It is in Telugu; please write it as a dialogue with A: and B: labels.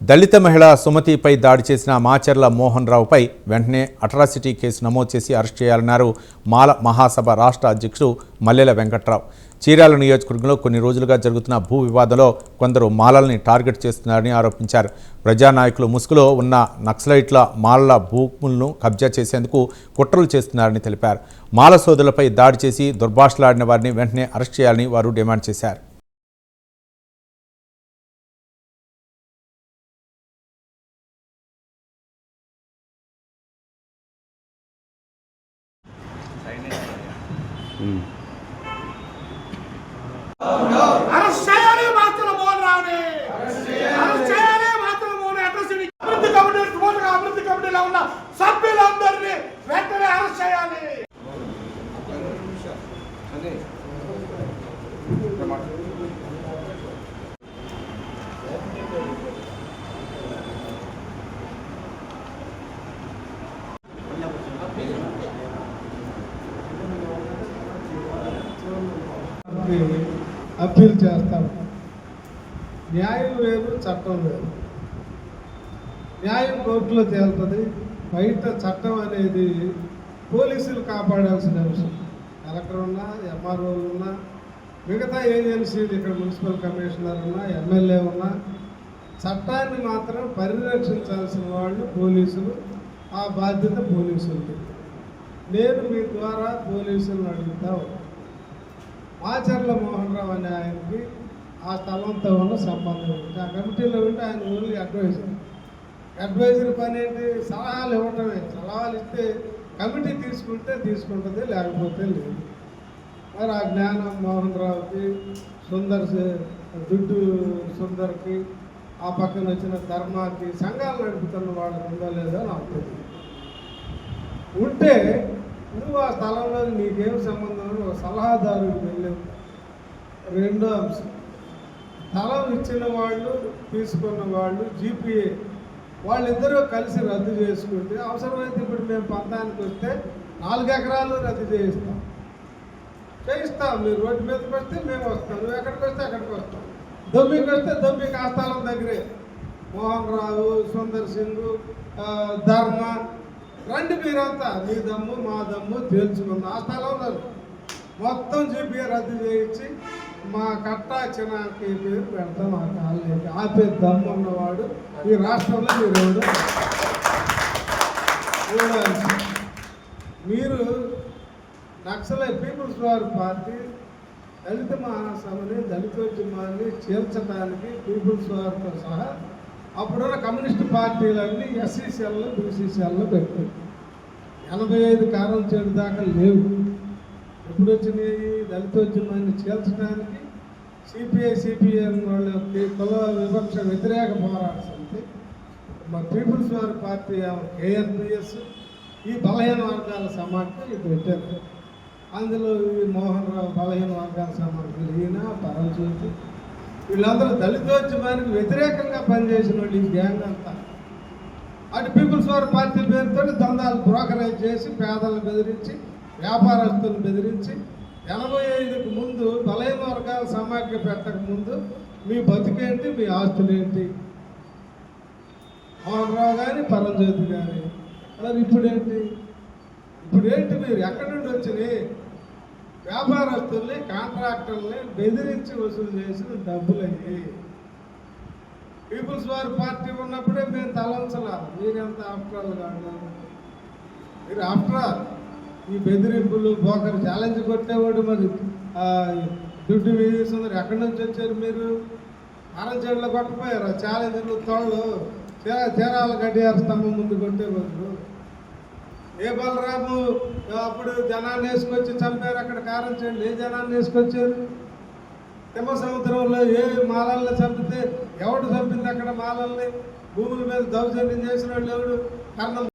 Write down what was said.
A: దళిత మహిళ సుమతిపై దాడి చేసిన మాచర్ల మోహన్ రావుపై వెంటనే అట్రాసిటీ కేసు నమోదు చేసి అరెస్ట్ చేయాలన్నారు మాల మహాసభ రాష్ట్ర అధ్యక్షుడు మల్లెల వెంకట్రావు. చీరాల నియోజకవర్గంలో కొన్ని రోజులుగా జరుగుతున్న భూ వివాదంలో కొందరు మాలల్ని టార్గెట్ చేస్తున్నారని ఆరోపించారు. ప్రజానాయకులు ముసుగులో ఉన్న నక్సలైట్ల మాలల భూములను కబ్జా చేసేందుకు కుట్రలు చేస్తున్నారని తెలిపారు. మాల సోదరులపై దాడి చేసి దుర్భాషలాడిన వారిని వెంటనే అరెస్ట్ చేయాలని వారు డిమాండ్ చేశారు.
B: అరెస్ట్ చేయాలి మాత్రం మోహన్ రావుని, అరెస్ట్ చేయాలి మాత్రం మోహన్ అట్రాసిటీ అభివృద్ధి కమిటీలో ఉన్న సభ్యులందరినీ వెంటనే అరెస్ట్ చేయాలి.
C: అప్పీల్ చేస్తాం. న్యాయం వేరు, చట్టం వేరు. న్యాయం కోర్టులో తేలుతుంది. బయట చట్టం అనేది పోలీసులు కాపాడాల్సిన అంశం. కలెక్టర్ ఉన్నా, ఎంఆర్ఓలు ఉన్నా, మిగతా ఏజెన్సీలు, ఇక్కడ మున్సిపల్ కమిషనర్ ఉన్నా, ఎమ్మెల్యే ఉన్నా, చట్టాన్ని మాత్రం పరిరక్షించాల్సిన వాళ్ళు పోలీసులు. ఆ బాధ్యత పోలీసులది. నేను మీ ద్వారా పోలీసులను అడుగుతా మాచర్ల మోహన్ రావు అనే ఆయనకి ఆ స్థలంతో ఉన్న సంబంధం ఏంటి? ఆ కమిటీలో ఉంటే ఆయన ఓన్లీ అడ్వైజరీ పని ఏంటి? సలహాలు ఇవ్వటమే. సలహాలు ఇస్తే కమిటీ తీసుకుంటుంది, లేకపోతే లేదు. మరి ఆ జ్ఞానం మోహన్ రావుకి, దుడ్డు సుందర్కి, ఆ పక్కన వచ్చిన ధర్మాకి సంఘాలు నడుపుతున్న వాళ్ళకి ఉందో లేదో నాకు తెలియదు. ఉంటే నువ్వు ఆ స్థలంలో నీకేం సంబంధం? ఒక సలహాదారుడికి వెళ్ళావు. రెండో అంశం, స్థలం ఇచ్చిన వాళ్ళు, తీసుకున్న వాళ్ళు, జీపీఏ వాళ్ళిద్దరూ కలిసి రద్దు చేసుకుంటే, అవసరమైతే ఇప్పుడు మేము పంతానికి వస్తే 4 ఎకరాలు రద్దు చేయిస్తాం. మీరు రోడ్డు మీదకి వస్తే మేము వస్తాం, నువ్వు ఎక్కడికి వస్తే అక్కడికి వస్తాం. దొమ్మికి వస్తే దొమ్మికి ఆ స్థలం దగ్గరే మోహన్ రావు, సుందర్ సింగ్, ధర్మ రండి, మీరంతా మీ దమ్ము మా దమ్ము తేల్చుకుందాం. ఆ స్థలంలో మొత్తం జీపీఏ రద్దు చేయించి మా కట్టా చిన్నకి పేరు పెడతాం. ఆ కాలనీకి ఆపే దమ్ము ఉన్నవాడు ఈ రాష్ట్రంలో మీరెవడు? మీరు నక్సలైట్ పీపుల్స్ వార్ పార్టీ దళిత మహాసభని, దళితోద్యమాన్ని చేర్చడానికి పీపుల్స్ వార్తో సహా అప్పుడున్న కమ్యూనిస్ట్ పార్టీలన్నీ ఎస్సీసీఎల్లో, బీసీసీఎల్లో పెట్టాయి. 85 కారం చెడు దాకా లేవు. ఎప్పుడు వచ్చినాయి? దళితోద్యమాన్ని చేర్చడానికి సిపిఐ, సిపిఎం వాళ్ళకి కుల వివక్ష వ్యతిరేక పోరాట సమితి, మా పీపుల్స్ వార్ పార్టీ, కేఎన్పిఎస్, ఈ బలహీన వర్గాల సమాఖ్య ఇది పెట్టారు. అందులో ఈ మోహన్ రావు బలహీన వర్గాల సమాఖ్యలు, ఈయన పరంజ్యోతి, వీళ్ళందరూ దళితోద్యమానికి వ్యతిరేకంగా పనిచేసిన వాళ్ళు. ఈ గ్యాంగ్ అంతా అటు పీపుల్స్ వార్ పార్టీ పేరుతో దందాలు బ్రోకరేజ్ చేసి, పేదలను బెదిరించి, వ్యాపారస్తులను బెదిరించి, 85కు ముందు బలహీన వర్గాల సమాఖ్య పెట్టక ముందు మీ బతుకేంటి, మీ ఆస్తులేంటి? మోహన్ రావు కానీ, పరంజ్యోతి కానీ. మరి ఇప్పుడేంటి? మీరు ఎక్కడి నుండి వచ్చినాయి? వ్యాపారస్తుల్ని, కాంట్రాక్టర్ని బెదిరించి వసూలు చేసిన డబ్బులయ్యి. పీపుల్స్ వార్ పార్టీ ఉన్నప్పుడే మేము తలంచలా. మీరెంత ఆఫ్టరాల్ కాదు. మీరు ఆఫ్టరాల్ ఈ బెదిరింపులు, బోకరు ఛాలెంజ్ కొట్టేవాడు. మరి దుడ్డు వీసుందరు ఎక్కడి నుంచి వచ్చారు? మీరు ఆరంచేడులో కొట్టపోయారు. ఛాలెంజ్లు తోళ్ళు తీరాల గడియార స్తంభం ముందు కొట్టేవాళ్ళు. ఏ బలరాము అప్పుడు జనాన్ని వేసుకొచ్చి చంపారు అక్కడ కారంచేడు. ఏ జనాన్ని వేసుకొచ్చారు? తిమ్మ సముద్రంలో ఏ మాలల్ని చంపితే ఎవడు చంపింది అక్కడ మాలల్ని? భూముల మీద దౌర్జన్యం చేసిన వాళ్ళు ఎవడు? కర్ణం